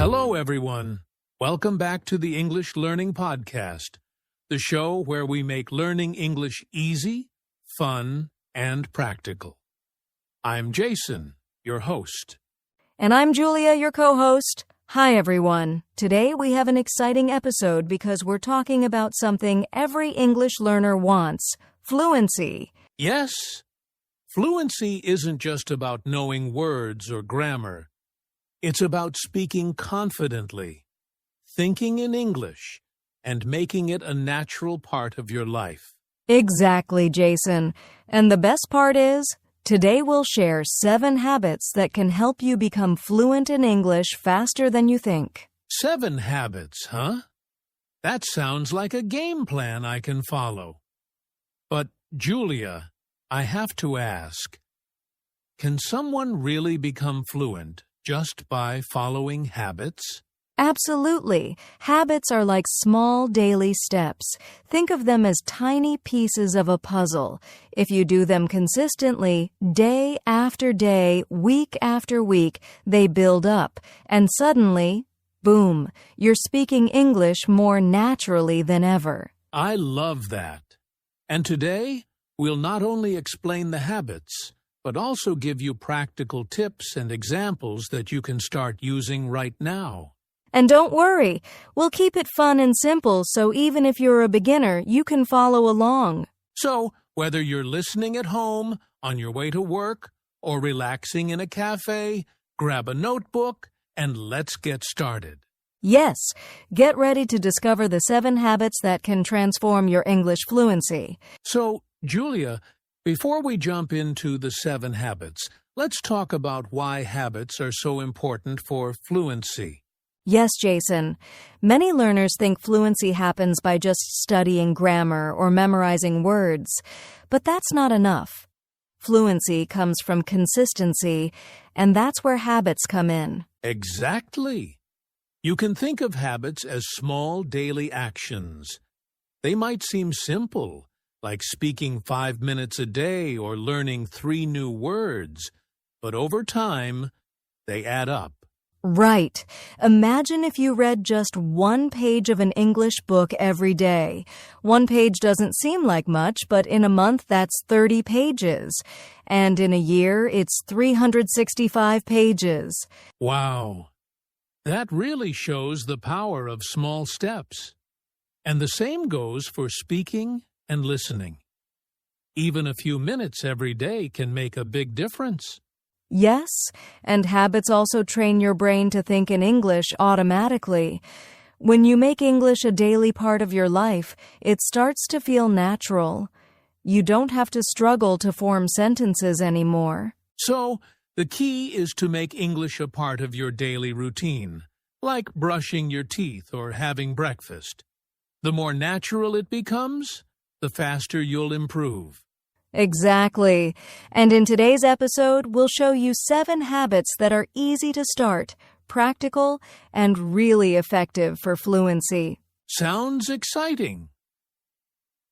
Hello, everyone. Welcome back to the English Learning Podcast, the show where we make learning English easy, fun, and practical. I'm Jason, your host. And I'm Julia, your co-host. Hi, everyone. Today we have an exciting episode because we're talking about something every English learner wants, fluency. Yes, fluency isn't just about knowing words or grammar. It's about speaking confidently, thinking in English, and making it a natural part of your life. Exactly, Jason. And the best part is, today we'll share 7 habits that can help you become fluent in English faster than you think. 7 habits, huh? That sounds like a game plan I can follow. But, Julia, I have to ask, can someone really become fluent just by following habits? Absolutely. Habits are like small daily steps. Think of them as tiny pieces of a puzzle. If you do them consistently, day after day, week after week, they build up. And suddenly, boom, you're speaking English more naturally than ever. I love that. And today, we'll not only explain the habits, but also give you practical tips and examples that you can start using right now. And don't worry, we'll keep it fun and simple so even if you're a beginner, you can follow along. So, whether you're listening at home, on your way to work, or relaxing in a cafe, grab a notebook and let's get started. Yes, get ready to discover the 7 habits that can transform your English fluency. So, Julia, before we jump into the 7 habits, let's talk about why habits are so important for fluency. Yes, Jason. Many learners think fluency happens by just studying grammar or memorizing words, but that's not enough. Fluency comes from consistency, and that's where habits come in. Exactly. You can think of habits as small daily actions. They might seem simple, like speaking 5 minutes a day or learning 3 new words, but over time, they add up. Right. Imagine if you read just 1 page of an English book every day. 1 page doesn't seem like much, but in a month that's 30 pages. And in a year, it's 365 pages. Wow. That really shows the power of small steps. And the same goes for speaking and listening. Even a few minutes every day can make a big difference. Yes, and habits also train your brain to think in English automatically. When you make English a daily part of your life, it starts to feel natural. You don't have to struggle to form sentences anymore. So, the key is to make English a part of your daily routine, like brushing your teeth or having breakfast. The more natural it becomes, the faster you'll improve. Exactly. And in today's episode, we'll show you 7 habits that are easy to start, practical, and really effective for fluency. Sounds exciting.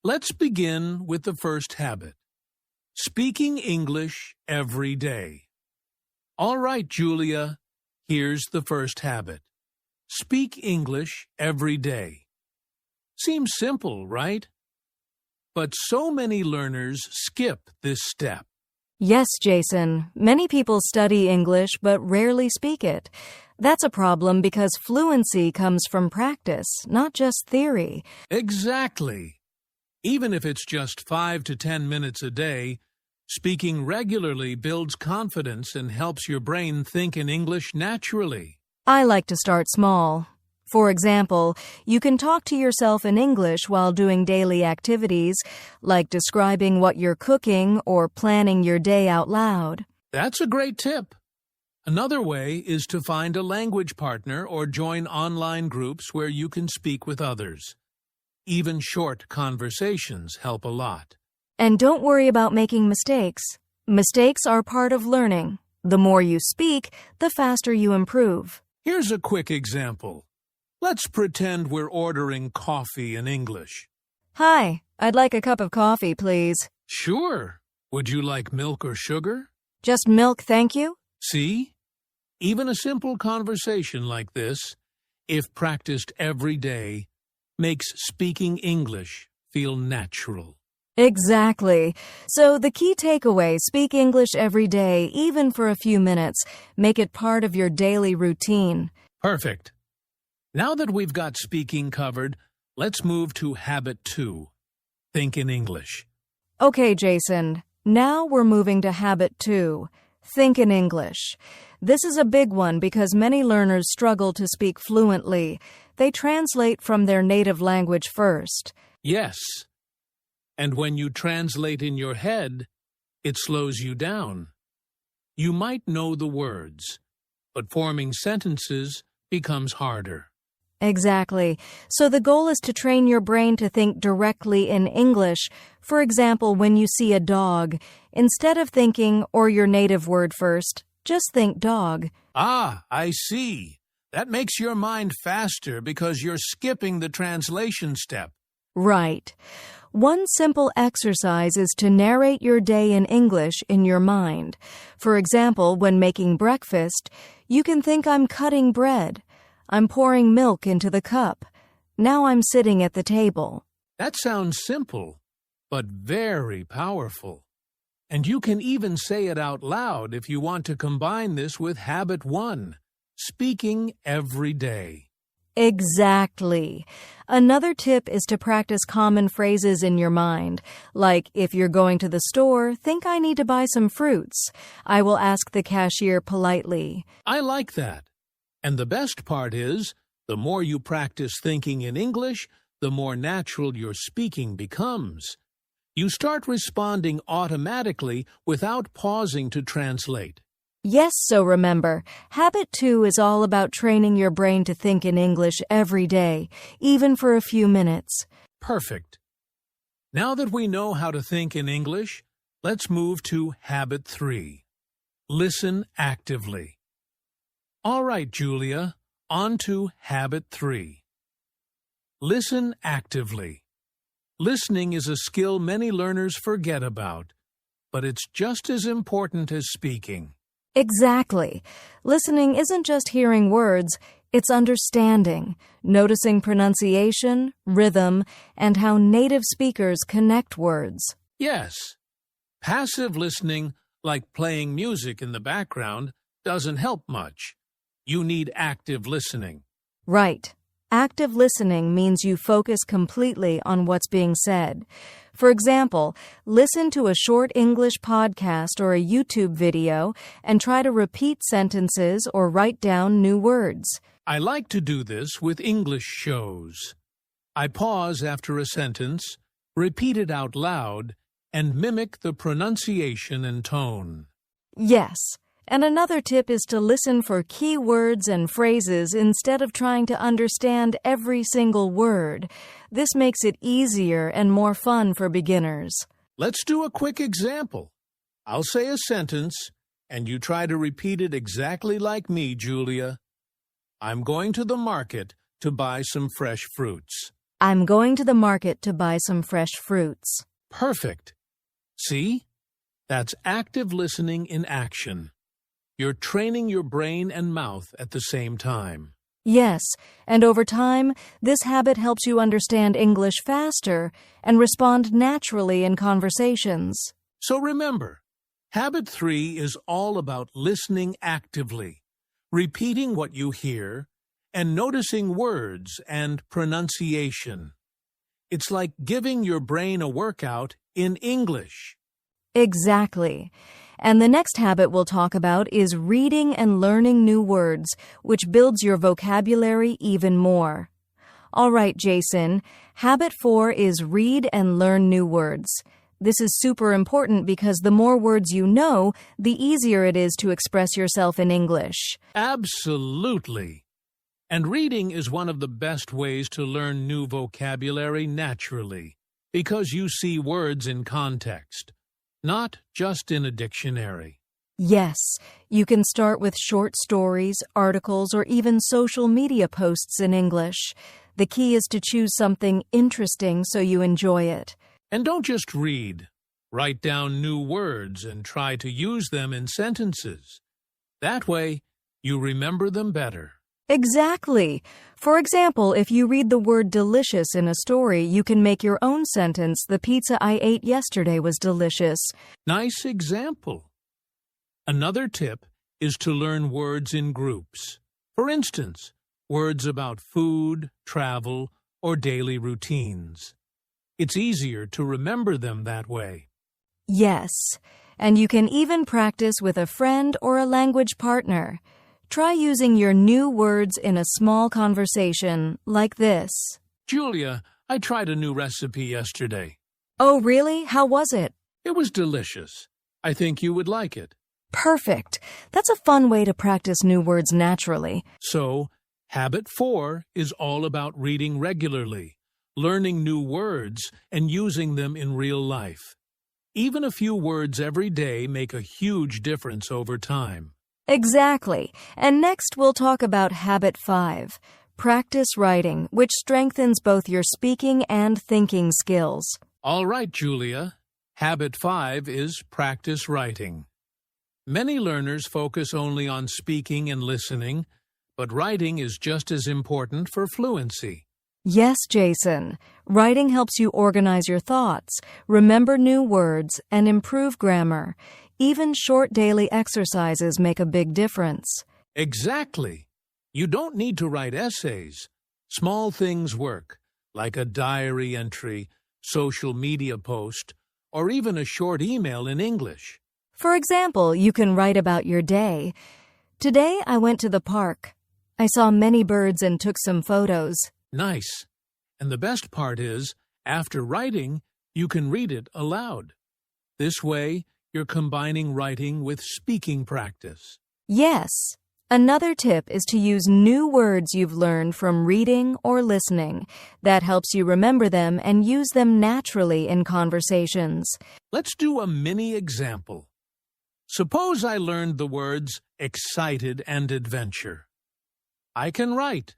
Let's begin with the first habit. Speaking English every day. All right, Julia, here's the first habit. Speak English every day. Seems simple, right? But so many learners skip this step. Yes, Jason. Many people study English but rarely speak it. That's a problem because fluency comes from practice, not just theory. Exactly. Even if it's just 5 to 10 minutes a day, speaking regularly builds confidence and helps your brain think in English naturally. I like to start small. For example, you can talk to yourself in English while doing daily activities, like describing what you're cooking or planning your day out loud. That's a great tip. Another way is to find a language partner or join online groups where you can speak with others. Even short conversations help a lot. And don't worry about making mistakes. Mistakes are part of learning. The more you speak, the faster you improve. Here's a quick example. Let's pretend we're ordering coffee in English. Hi, I'd like a cup of coffee, please. Sure. Would you like milk or sugar? Just milk, thank you. See? Even a simple conversation like this, if practiced every day, makes speaking English feel natural. Exactly. So the key takeaway, speak English every day, even for a few minutes. Make it part of your daily routine. Perfect. Now that we've got speaking covered, let's move to Habit 2. Think in English. Okay, Jason. Now we're moving to Habit 2. Think in English. This is a big one because many learners struggle to speak fluently. They translate from their native language first. Yes. And when you translate in your head, it slows you down. You might know the words, but forming sentences becomes harder. Exactly. So the goal is to train your brain to think directly in English. For example, when you see a dog, instead of thinking or your native word first, just think dog. Ah, I see. That makes your mind faster because you're skipping the translation step. Right. One simple exercise is to narrate your day in English in your mind. For example, when making breakfast, you can think I'm cutting bread. I'm pouring milk into the cup. Now I'm sitting at the table. That sounds simple, but very powerful. And you can even say it out loud if you want to combine this with Habit 1, speaking every day. Exactly. Another tip is to practice common phrases in your mind. Like, if you're going to the store, think I need to buy some fruits. I will ask the cashier politely. I like that. And the best part is, the more you practice thinking in English, the more natural your speaking becomes. You start responding automatically without pausing to translate. Yes, so remember, Habit 2 is all about training your brain to think in English every day, even for a few minutes. Perfect. Now that we know how to think in English, let's move to Habit 3. Listen actively. All right, Julia, on to Habit 3. Listen actively. Listening is a skill many learners forget about, but it's just as important as speaking. Exactly. Listening isn't just hearing words, it's understanding, noticing pronunciation, rhythm, and how native speakers connect words. Yes. Passive listening, like playing music in the background, doesn't help much. You need active listening. Right. Active listening means you focus completely on what's being said. For example, listen to a short English podcast or a YouTube video and try to repeat sentences or write down new words. I like to do this with English shows. I pause after a sentence, repeat it out loud, and mimic the pronunciation and tone. Yes. And another tip is to listen for key words and phrases instead of trying to understand every single word. This makes it easier and more fun for beginners. Let's do a quick example. I'll say a sentence, and you try to repeat it exactly like me, Julia. I'm going to the market to buy some fresh fruits. I'm going to the market to buy some fresh fruits. Perfect. See? That's active listening in action. You're training your brain and mouth at the same time. Yes, and over time, this habit helps you understand English faster and respond naturally in conversations. So remember, Habit 3 is all about listening actively, repeating what you hear, and noticing words and pronunciation. It's like giving your brain a workout in English. Exactly. And the next habit we'll talk about is reading and learning new words, which builds your vocabulary even more. All right, Jason. Habit 4 is read and learn new words. This is super important because the more words you know, the easier it is to express yourself in English. Absolutely. And reading is one of the best ways to learn new vocabulary naturally, because you see words in context, not just in a dictionary. Yes, you can start with short stories, articles, or even social media posts in English. The key is to choose something interesting so you enjoy it. And don't just read. Write down new words and try to use them in sentences. That way, You remember them better. Exactly. For example, if you read the word delicious in a story, you can make your own sentence, "The pizza I ate yesterday was delicious." Nice example. Another tip is to learn words in groups. For instance, words about food, travel, or daily routines. It's easier to remember them that way. Yes, and you can even practice with a friend or a language partner. Try using your new words in a small conversation like this. Julia, I tried a new recipe yesterday. Oh, really? How was it? It was delicious. I think you would like it. Perfect. That's a fun way to practice new words naturally. So, habit 4 is all about reading regularly, learning new words, and using them in real life. Even a few words every day make a huge difference over time. Exactly. And next we'll talk about habit 5, practice writing, which strengthens both your speaking and thinking skills. All right, Julia. Habit 5 is practice writing. Many learners focus only on speaking and listening, but writing is just as important for fluency. Yes, Jason. Writing helps you organize your thoughts, remember new words, and improve grammar. Even short daily exercises make a big difference. Exactly. You don't need to write essays. Small things work, like a diary entry, social media post, or even a short email in English. For example, you can write about your day. Today I went to the park. I saw many birds and took some photos. Nice. And the best part is, after writing, you can read it aloud. This way, you're combining writing with speaking practice. Yes. Another tip is to use new words you've learned from reading or listening. That helps you remember them and use them naturally in conversations. Let's do a mini example. Suppose I learned the words excited and adventure. I can write,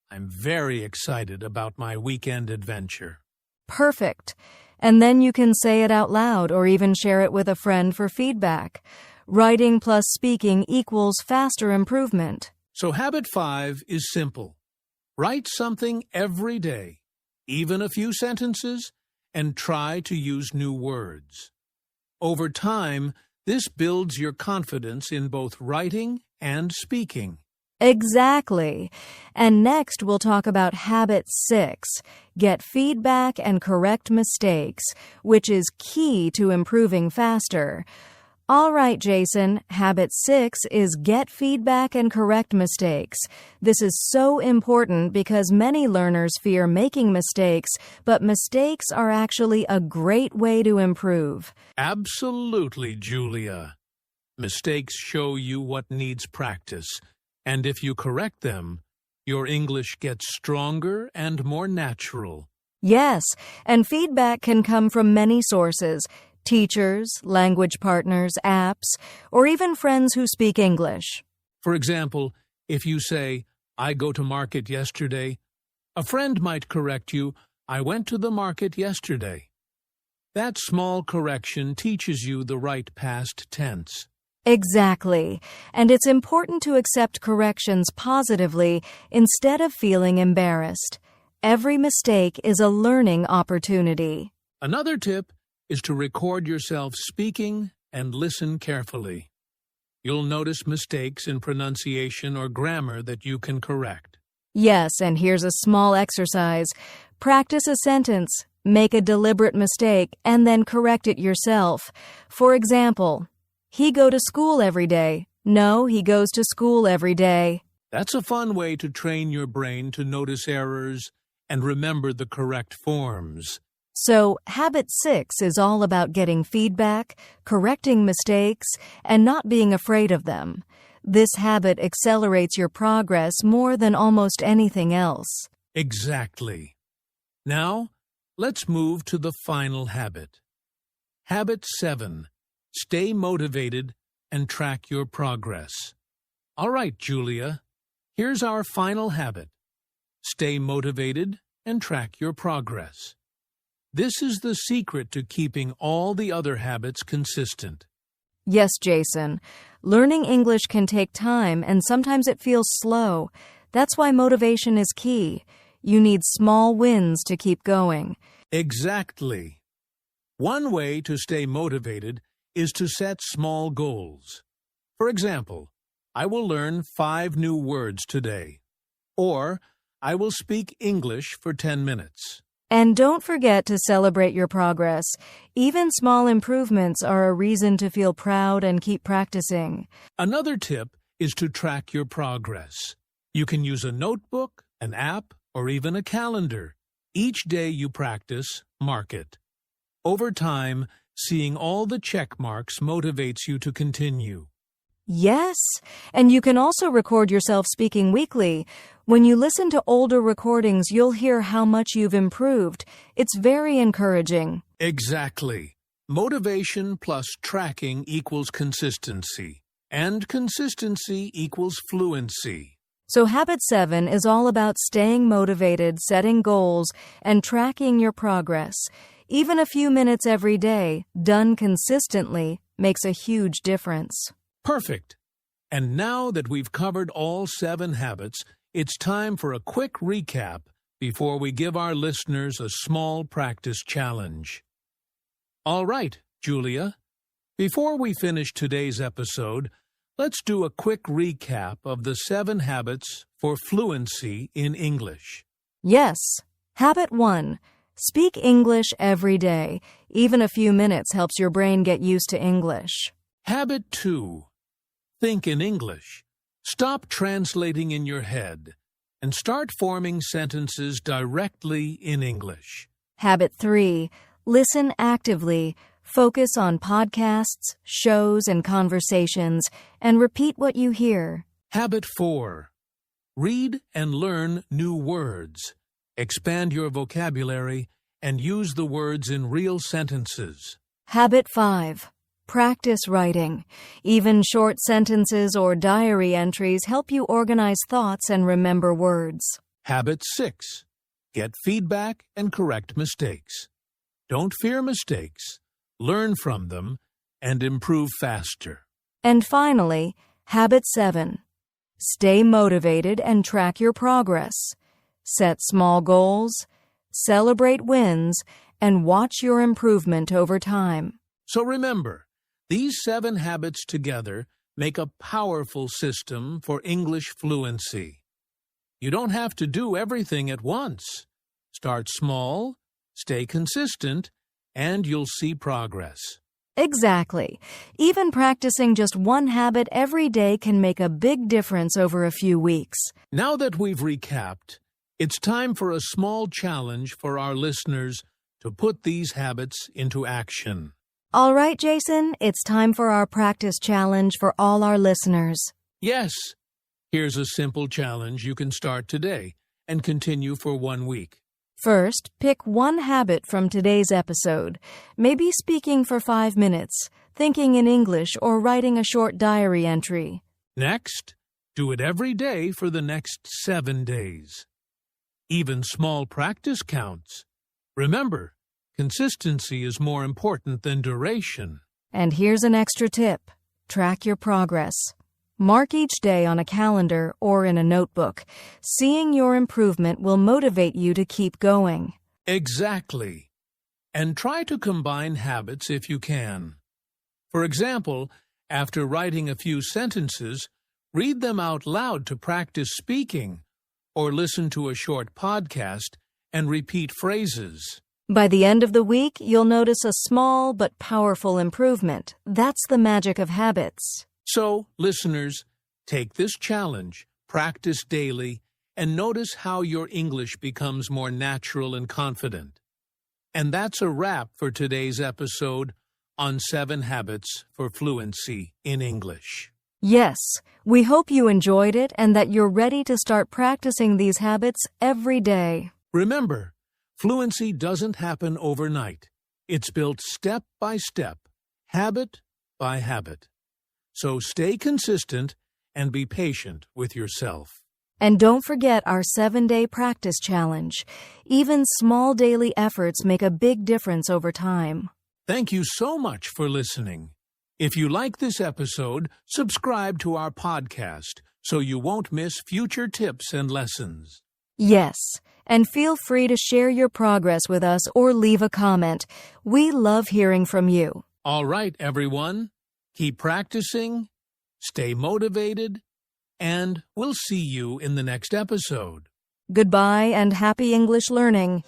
"I'm very excited about my weekend adventure." Perfect. And then you can say it out loud or even share it with a friend for feedback. Writing plus speaking equals faster improvement. So habit 5 is simple. Write something every day, even a few sentences, and try to use new words. Over time, this builds your confidence in both writing and speaking. Exactly. And next we'll talk about habit 6, get feedback and correct mistakes, which is key to improving faster. All right, Jason, habit 6 is get feedback and correct mistakes. This is so important because many learners fear making mistakes, but mistakes are actually a great way to improve. Absolutely, Julia. Mistakes show you what needs practice. And if you correct them, your English gets stronger and more natural. Yes, and feedback can come from many sources: teachers, language partners, apps, or even friends who speak English. For example, if you say, "I go to market yesterday," a friend might correct you, "I went to the market yesterday." That small correction teaches you the right past tense. Exactly. And it's important to accept corrections positively instead of feeling embarrassed. Every mistake is a learning opportunity. Another tip is to record yourself speaking and listen carefully. You'll notice mistakes in pronunciation or grammar that you can correct. Yes, and here's a small exercise. Practice a sentence, make a deliberate mistake, and then correct it yourself. For example, he go to school every day. No, he goes to school every day. That's a fun way to train your brain to notice errors and remember the correct forms. So, habit 6 is all about getting feedback, correcting mistakes, and not being afraid of them. This habit accelerates your progress more than almost anything else. Exactly. Now, let's move to the final habit. Habit 7. Stay motivated and track your progress. All right, Julia, here's our final habit. Stay motivated and track your progress. This is the secret to keeping all the other habits consistent. Yes, Jason. Learning English can take time, and sometimes it feels slow. That's why motivation is key. You need small wins to keep going. Exactly. One way to stay motivated is to set small goals. For example, I will learn 5 new words today. Or, I will speak English for 10 minutes. And don't forget to celebrate your progress. Even small improvements are a reason to feel proud and keep practicing. Another tip is to track your progress. You can use a notebook, an app, or even a calendar. Each day you practice, mark it. Over time, seeing all the check marks motivates you to continue. Yes, and you can also record yourself speaking weekly. When you listen to older recordings, you'll hear how much you've improved. It's very encouraging. Exactly. Motivation plus tracking equals consistency, and consistency equals fluency. So habit 7 is all about staying motivated, setting goals, and tracking your progress. Even a few minutes every day, done consistently, makes a huge difference. Perfect. And now that we've covered all 7 habits, it's time for a quick recap before we give our listeners a small practice challenge. All right, Julia. Before we finish today's episode, let's do a quick recap of the 7 habits for fluency in English. Yes. Habit 1. Speak English every day. Even a few minutes helps your brain get used to English. Habit 2. Think in English. Stop translating in your head and start forming sentences directly in English. Habit 3. Listen actively. Focus on podcasts, shows, and conversations, and repeat what you hear. Habit 4. Read and learn new words. Expand your vocabulary and use the words in real sentences. Habit 5. Practice writing. Even short sentences or diary entries help you organize thoughts and remember words. Habit 6. Get feedback and correct mistakes. Don't fear mistakes. Learn from them and improve faster. And finally, habit 7. Stay motivated and track your progress. Set small goals, celebrate wins, and watch your improvement over time. So remember, these 7 habits together make a powerful system for English fluency. You don't have to do everything at once. Start small, stay consistent, and you'll see progress. Exactly. Even practicing just one habit every day can make a big difference over a few weeks. Now that we've recapped, it's time for a small challenge for our listeners to put these habits into action. All right, Jason, it's time for our practice challenge for all our listeners. Yes. Here's a simple challenge you can start today and continue for 1 week. First, pick one habit from today's episode. Maybe speaking for 5 minutes, thinking in English, or writing a short diary entry. Next, do it every day for the next 7 days. Even small practice counts. Remember, consistency is more important than duration. And here's an extra tip. Track your progress. Mark each day on a calendar or in a notebook. Seeing your improvement will motivate you to keep going. Exactly. And try to combine habits if you can. For example, after writing a few sentences, read them out loud to practice speaking, or listen to a short podcast and repeat phrases. By the end of the week, you'll notice a small but powerful improvement. That's the magic of habits. So, listeners, take this challenge, practice daily, and notice how your English becomes more natural and confident. And that's a wrap for today's episode on 7 habits for fluency in English. Yes, we hope you enjoyed it and that you're ready to start practicing these habits every day. Remember, fluency doesn't happen overnight. It's built step by step, habit by habit. So stay consistent and be patient with yourself. And don't forget our 7-day practice challenge. Even small daily efforts make a big difference over time. Thank you so much for listening. If you like this episode, subscribe to our podcast so you won't miss future tips and lessons. Yes, and feel free to share your progress with us or leave a comment. We love hearing from you. All right, everyone. Keep practicing, stay motivated, and we'll see you in the next episode. Goodbye and happy English learning.